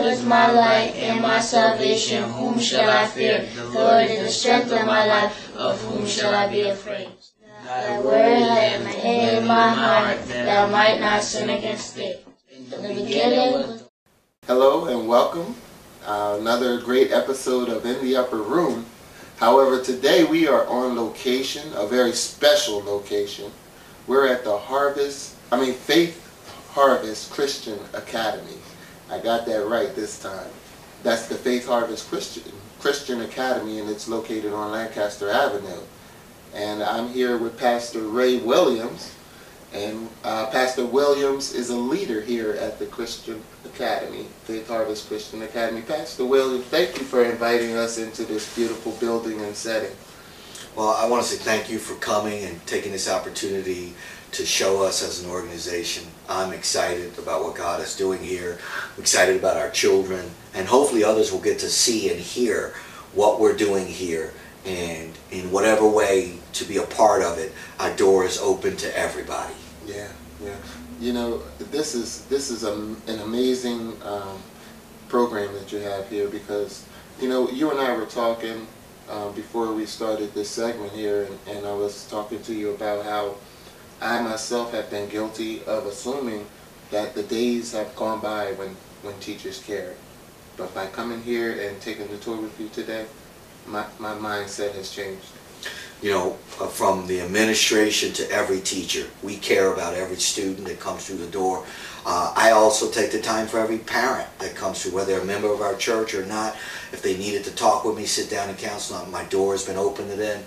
Lord is my light and my salvation. Whom shall I fear? The Lord is the strength of my life. Of whom shall I be afraid? Thy word hath hid in my heart, that I might not sin against thee. In the beginning. Hello and welcome. Another great episode of In the Upper Room. However, today we are on location, a very special location. We're at the Faith Harvest Christian Academy. I got that right this time. That's the Faith Harvest Christian Academy, and it's located on Lancaster Avenue. And I'm here with Pastor Ray Williams. And Pastor Williams is a leader here at the Christian Academy, Faith Harvest Christian Academy. Pastor Williams, thank you for inviting us into this beautiful building and setting. Well, I want to say thank you for coming and taking this opportunity to show us as an organization. I'm excited about what God is doing here. I'm excited about our children, and hopefully others will get to see and hear what we're doing here. And in whatever way to be a part of it, our door is open to everybody. Yeah. You know, this is an amazing program that you have here, because, you know, you and I were talking before we started this segment here, and I was talking to you about how I myself have been guilty of assuming that the days have gone by when teachers cared. But by coming here and taking the tour with you today, my mindset has changed. You know, from the administration to every teacher, we care about every student that comes through the door. I also take the time for every parent that comes through, whether they're a member of our church or not. If they needed to talk with me, sit down and counsel, my door has been open to them.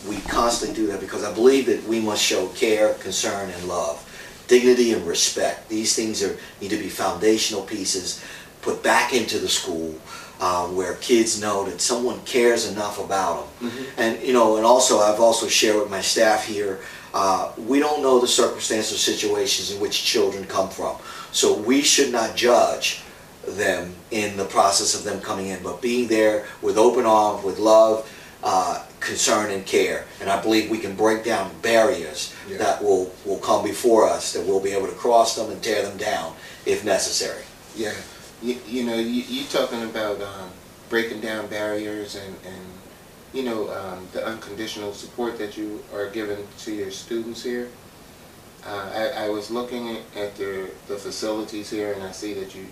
We constantly do that because I believe that we must show care, concern, and love. Dignity and respect. These things need to be foundational pieces put back into the school, where kids know that someone cares enough about them. Mm-hmm. And you know, and also I've also shared with my staff here, we don't know the circumstances or situations in which children come from, so we should not judge them in the process of them coming in, but being there with open arms, with love, concern, and care. And I believe we can break down barriers that will come before us, that we'll be able to cross them and tear them down if necessary. Yeah. You know, you talking about breaking down barriers and you know, the unconditional support that you are giving to your students here. I was looking at the facilities here, and I see that you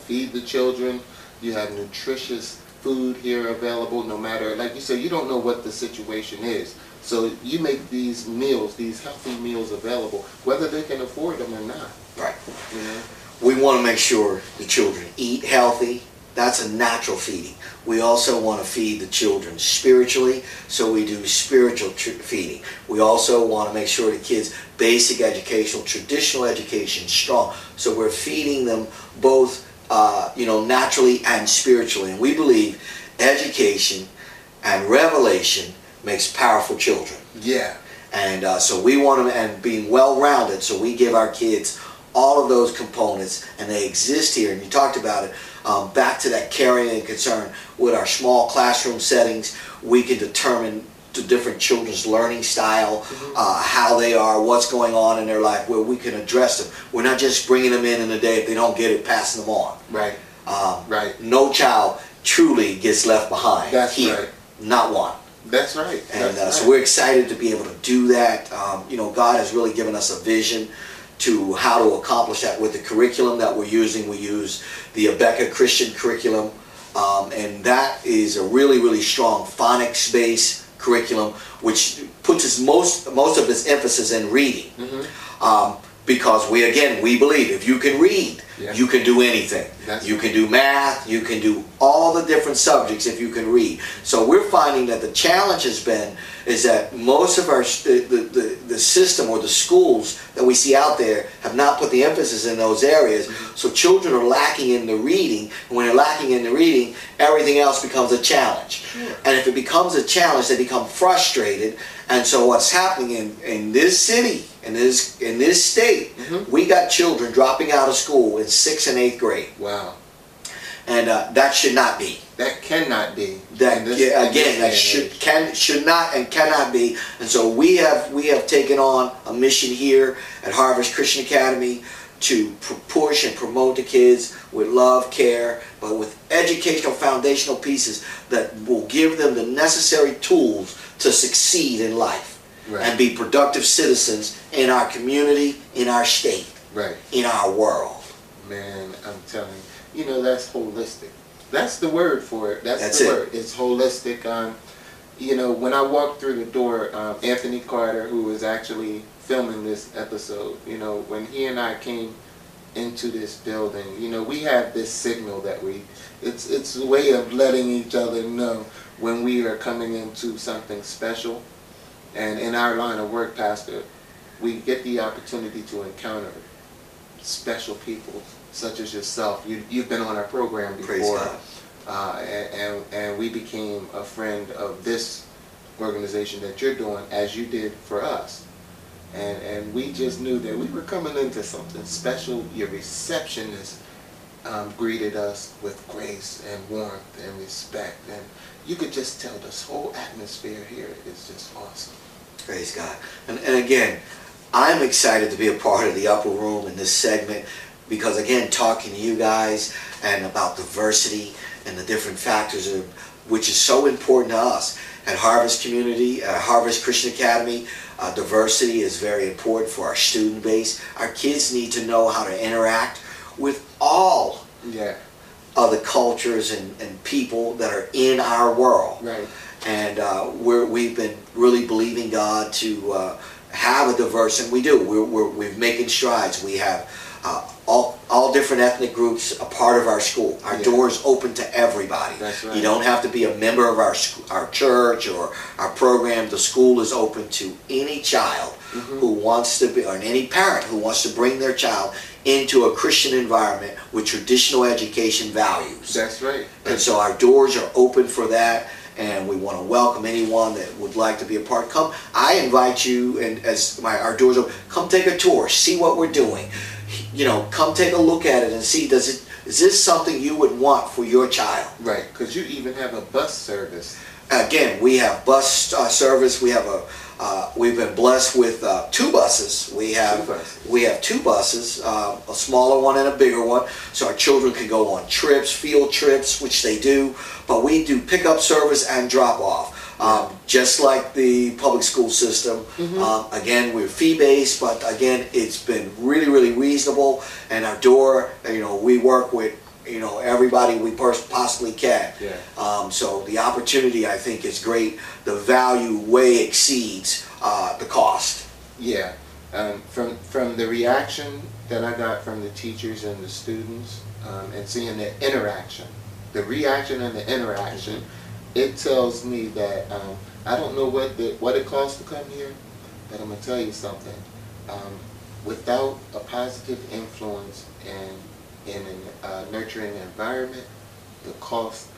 feed the children. You have nutritious food here available, no matter, like you said, you don't know what the situation is. So you make these meals, these healthy meals available, whether they can afford them or not. Right. You know? We want to make sure the children eat healthy. That's a natural feeding. We also want to feed the children spiritually, so we do spiritual feeding. We also want to make sure the kids' basic educational, traditional education strong, so we're feeding them both naturally and spiritually. And we believe education and revelation makes powerful children. Yeah. And so we want them, and being well-rounded, so we give our kids all of those components, and they exist here. And you talked about it, back to that caring and concern. With our small classroom settings, we can determine the different children's learning style, how they are, what's going on in their life, where we can address them. We're not just bringing them in a day. If they don't get it, passing them on. Right. Right. No child truly gets left behind. That's here. right. Not one. That's right. And so we're excited to be able to do that. God has really given us a vision to how to accomplish that with the curriculum that we're using. We use the Abeka Christian curriculum, and that is a really, really strong phonics-based curriculum, which puts most of its emphasis in reading. Mm-hmm. Because we believe if you can read, you can do anything. You can do math, you can do all the different subjects if you can read. So we're finding that the challenge has been is that most of our the system or the schools that we see out there have not put the emphasis in those areas. So children are lacking in the reading, and when they're lacking in the reading, everything else becomes a challenge. And if it becomes a challenge, they become frustrated. And so what's happening in this city, in this state, we got children dropping out of school in 6th and 8th grade. Wow. And that should not be. That cannot be. That should not and cannot be. And so we have taken on a mission here at Harvest Christian Academy to push and promote the kids with love, care, but with educational foundational pieces that will give them the necessary tools to succeed in life. Right. And be productive citizens in our community, in our state, right, in our world. Man, I'm telling you, that's holistic. That's the word for it. That's the word. It's holistic. When I walked through the door, Anthony Carter, who was actually filming this episode, when he and I came into this building, we have this signal that it's a way of letting each other know when we are coming into something special. And in our line of work, Pastor, we get the opportunity to encounter special people such as yourself. You've been on our program before. Praise God. And we became a friend of this organization that you're doing, as you did for us. And we just knew that we were coming into something special. Your receptionist greeted us with grace and warmth and respect. And you could just tell this whole atmosphere here is just awesome. Praise God. And again, I'm excited to be a part of the Upper Room in this segment because, again, talking to you guys and about diversity and the different factors which is so important to us. At Harvest Community, Harvest Christian Academy, diversity is very important for our student base. Our kids need to know how to interact with all of the cultures and people that are in our world. Right. And we've been really believing God to have a diverse, and we do. We're making strides. We have all different ethnic groups a part of our school. Our door is open to everybody. That's right. You don't have to be a member of our church or our program. The school is open to any child who wants to be, or any parent who wants to bring their child into a Christian environment with traditional education values. That's right. And so our doors are open for that. And we want to welcome anyone that would like to be a part. Come, I invite you, and as our doors open, come take a tour, see what we're doing. Come take a look at it and see, is this something you would want for your child? Right, because you even have a bus service. Again, we have bus service. We have we've been blessed with 2 buses. We have 2 buses, a smaller one and a bigger one, so our children can go on trips, field trips, which they do. But we do pickup service and drop off. Just like the public school system. Again, we're fee-based, but again, it's been really, really reasonable. And our door, we work with, everybody we possibly can. So the opportunity, I think, is great. The value way exceeds the cost. Yeah. From the reaction that I got from the teachers and the students, and seeing the interaction, the reaction and the interaction, it tells me that I don't know what it costs to come here, but I'm going to tell you something. Without a positive influence in a nurturing environment, the cost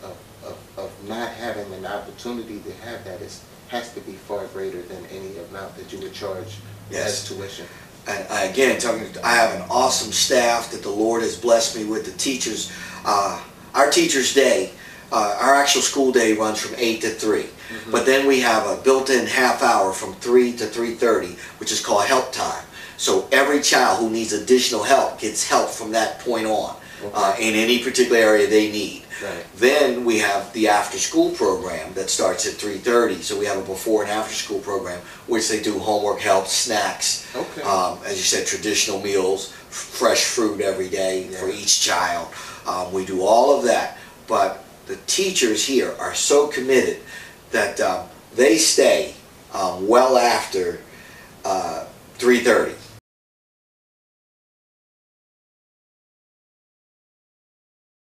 of not having an opportunity to have that has to be far greater than any amount that you would charge as tuition. And again, I have an awesome staff that the Lord has blessed me with. The teachers, our Teachers' Day, our actual school day runs from 8 to 3. But then we have a built-in half hour from 3 to 3:30, which is called help time. So every child who needs additional help gets help from that point on, in any particular area they need. Right. Then we have the after-school program that starts at 3:30. So we have a before and after-school program, which they do homework help, snacks, as you said, traditional meals, fresh fruit every day for each child. We do all of that, but the teachers here are so committed that they stay well after 3:30.